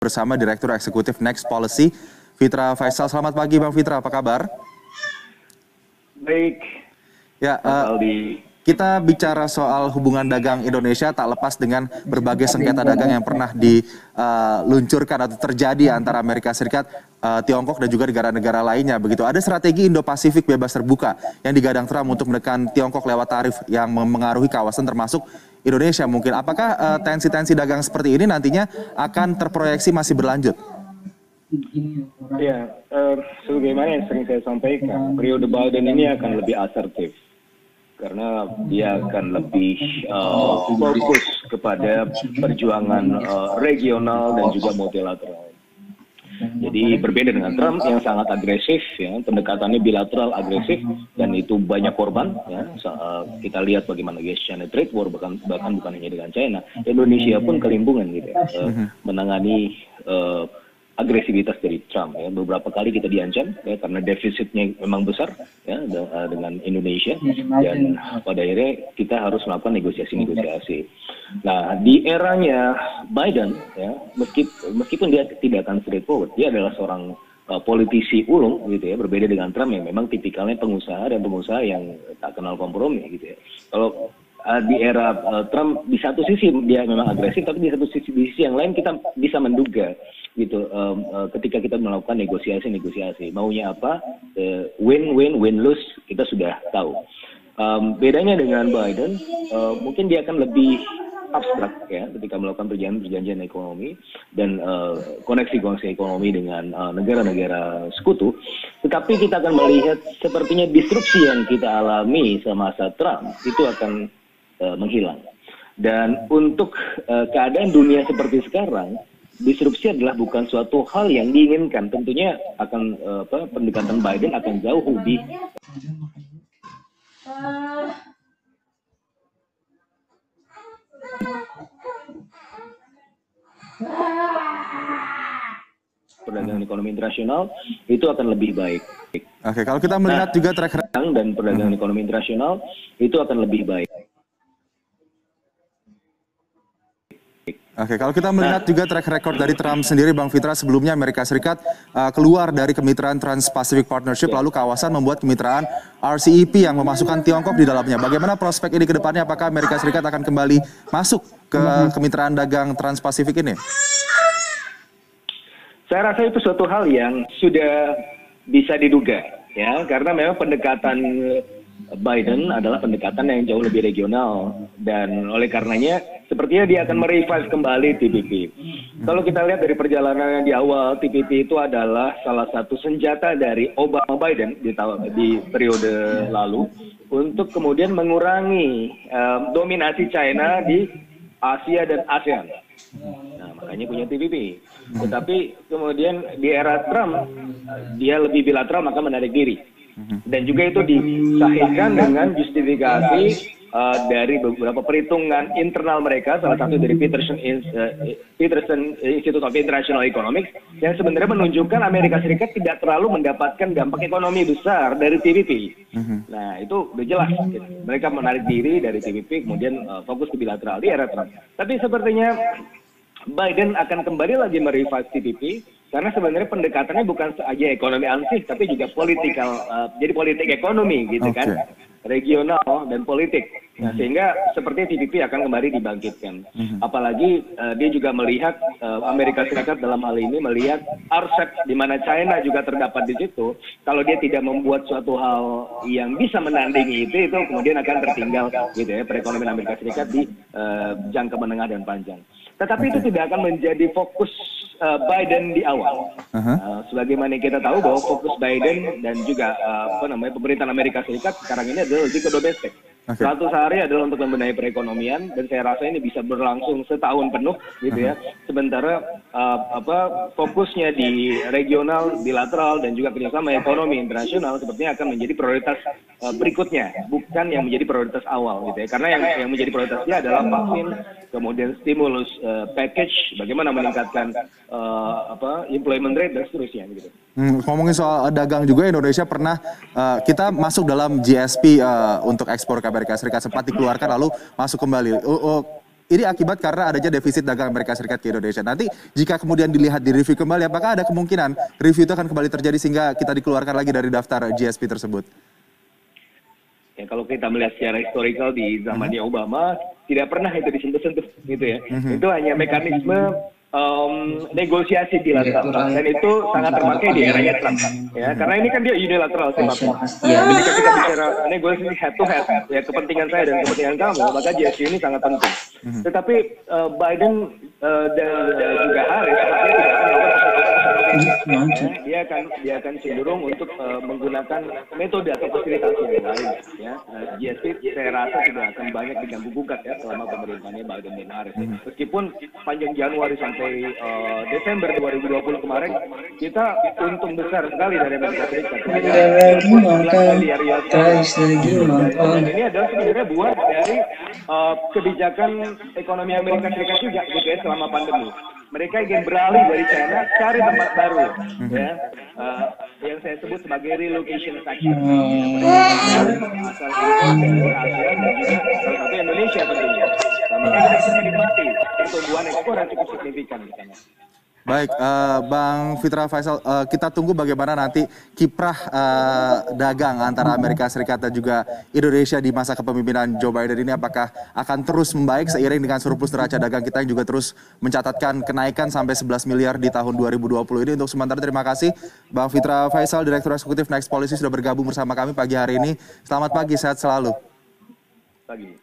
bersama Direktur Eksekutif Next Policy, Fitra Faisal. Selamat pagi Bang Fitra, apa kabar? Baik. Ya, kita bicara soal hubungan dagang Indonesia tak lepas dengan berbagai sengketa dagang yang pernah diluncurkan atau terjadi antara Amerika Serikat, Tiongkok dan juga negara-negara lainnya. Begitu. Ada strategi Indo-Pasifik bebas terbuka yang digadang Trump untuk menekan Tiongkok lewat tarif yang memengaruhi kawasan termasuk Indonesia mungkin. Apakah tensi-tensi dagang seperti ini nantinya akan terproyeksi masih berlanjut? Ya, sebagaimana yang sering saya sampaikan, periode Biden ini akan lebih asertif. Karena dia akan lebih fokus kepada perjuangan regional dan juga multilateral. Jadi berbeda dengan Trump yang sangat agresif, ya, pendekatannya bilateral agresif dan itu banyak korban. Ya, kita lihat bagaimana China trade war bahkan bukan hanya dengan China, Indonesia pun kelimpungan gitu, ya, menangani agresivitas dari Trump. Ya. Beberapa kali kita diancam ya, karena defisitnya memang besar ya, dengan Indonesia dan pada akhirnya kita harus melakukan negosiasi-negosiasi. Nah di eranya Biden ya, meskipun dia tidak akan straightforward, dia adalah seorang politisi ulung gitu ya, berbeda dengan Trump yang memang tipikalnya pengusaha dan pengusaha yang tak kenal kompromi gitu ya. Kalau di era Trump di satu sisi dia memang agresif, tapi di sisi yang lain kita bisa menduga gitu ketika kita melakukan negosiasi maunya apa, win lose kita sudah tahu. Bedanya dengan Biden mungkin dia akan lebih abstrak ya ketika melakukan perjanjian ekonomi dan koneksi ekonomi dengan negara-negara sekutu, tetapi kita akan melihat sepertinya disrupsi yang kita alami semasa Trump itu akan menghilang. Dan untuk keadaan dunia seperti sekarang, disrupsi adalah bukan suatu hal yang diinginkan. Tentunya akan pendekatan Biden akan jauh lebih perdagangan ekonomi internasional itu akan lebih baik. Oke, kalau kita melihat juga track record dan perdagangan ekonomi internasional itu akan lebih baik. Oke, kalau kita melihat juga track record dari Trump sendiri, Bang Fitra, sebelumnya Amerika Serikat keluar dari kemitraan Trans-Pacific Partnership, lalu kawasan membuat kemitraan RCEP yang memasukkan Tiongkok di dalamnya. Bagaimana prospek ini ke depannya? Apakah Amerika Serikat akan kembali masuk ke kemitraan dagang Trans-Pasifik ini? Saya rasa itu suatu hal yang sudah bisa diduga, ya, karena memang pendekatan Biden adalah pendekatan yang jauh lebih regional dan oleh karenanya sepertinya dia akan merevive kembali TPP. Kalau kita lihat dari perjalanannya di awal, TPP itu adalah salah satu senjata dari Obama Biden di periode lalu untuk kemudian mengurangi dominasi China di Asia dan ASEAN. Nah, makanya punya TPP. Tetapi kemudian di era Trump dia lebih bilateral maka menarik diri. Dan juga itu disahihkan dengan justifikasi dari beberapa perhitungan internal mereka, salah satu dari Peterson Institute of International Economics, yang sebenarnya menunjukkan Amerika Serikat tidak terlalu mendapatkan dampak ekonomi besar dari TPP. Nah itu udah jelas, mereka menarik diri dari TPP, kemudian fokus ke bilateral di era Trump. Tapi sepertinya Biden akan kembali lagi merevive TPP karena sebenarnya pendekatannya bukan saja ekonomi ansih tapi juga politikal, jadi politik ekonomi gitu kan, regional dan politik. Nah, sehingga seperti TPP akan kembali dibangkitkan. Apalagi dia juga melihat Amerika Serikat dalam hal ini melihat RCEP di mana China juga terdapat di situ. Kalau dia tidak membuat suatu hal yang bisa menandingi itu kemudian akan tertinggal gitu ya perekonomian Amerika Serikat di jangka menengah dan panjang. Tetapi itu tidak akan menjadi fokus Biden di awal. Sebagaimana kita tahu bahwa fokus Biden dan juga pemerintahan Amerika Serikat sekarang ini adalah lebih ke domestik. 100 hari adalah untuk membenahi perekonomian dan saya rasa ini bisa berlangsung setahun penuh gitu ya. Sementara fokusnya di regional, bilateral dan juga kerjasama ekonomi internasional sepertinya akan menjadi prioritas berikutnya, bukan yang menjadi prioritas awal gitu ya. Karena yang menjadi prioritasnya adalah vaksin, kemudian stimulus package, bagaimana meningkatkan employment rate dan seterusnya gitu. Ngomongin soal dagang juga, Indonesia pernah kita masuk dalam GSP untuk ekspor ke Amerika Serikat, sempat dikeluarkan lalu masuk kembali. ini akibat karena adanya defisit dagang Amerika Serikat ke Indonesia. Nanti jika kemudian dilihat di review kembali, apakah ada kemungkinan review itu akan kembali terjadi sehingga kita dikeluarkan lagi dari daftar GSP tersebut? Ya, kalau kita melihat secara historikal di zamannya Obama, tidak pernah itu disentuh-sentuh, gitu ya. Itu hanya mekanisme negosiasi bilateral, dan itu sangat terpakai di eranya Trump, ya. Karena ini kan dia unilateral sifatnya. Jadi ketika bicara negosiasi head to head, ya kepentingan saya dan kepentingan kamu, maka GSP ini sangat penting. Tetapi Biden dan juga Harris sepertinya tidak akan melakukan dia akan cenderung untuk menggunakan metode atau fasilitasi yang lain, ya. GSP saya rasa tidak akan banyak diganggu gugat ya selama pemerintahannya Biden dan Harris. Meskipun panjang Januari sampai Desember 2020 kemarin kita untung besar sekali dari Amerika Serikat. Dan ini adalah sebenarnya buah dari kebijakan ekonomi Amerika Serikat juga, gitu ya, selama pandemi. Mereka ingin beralih dari China, cari tempat baru, ya, yang saya sebut sebagai relocation tax. Asal dari Asia dan juga salah satu Indonesia tentunya. Maka kita bisa menikmati pertumbuhan ekspor yang cukup signifikan di sana. Baik, Bang Fitra Faisal, kita tunggu bagaimana nanti kiprah dagang antara Amerika Serikat dan juga Indonesia di masa kepemimpinan Joe Biden ini, apakah akan terus membaik seiring dengan surplus neraca dagang kita yang juga terus mencatatkan kenaikan sampai 11 miliar di tahun 2020 ini. Untuk sementara terima kasih Bang Fitra Faisal, Direktur Eksekutif Next Policy sudah bergabung bersama kami pagi hari ini. Selamat pagi, sehat selalu. Pagi.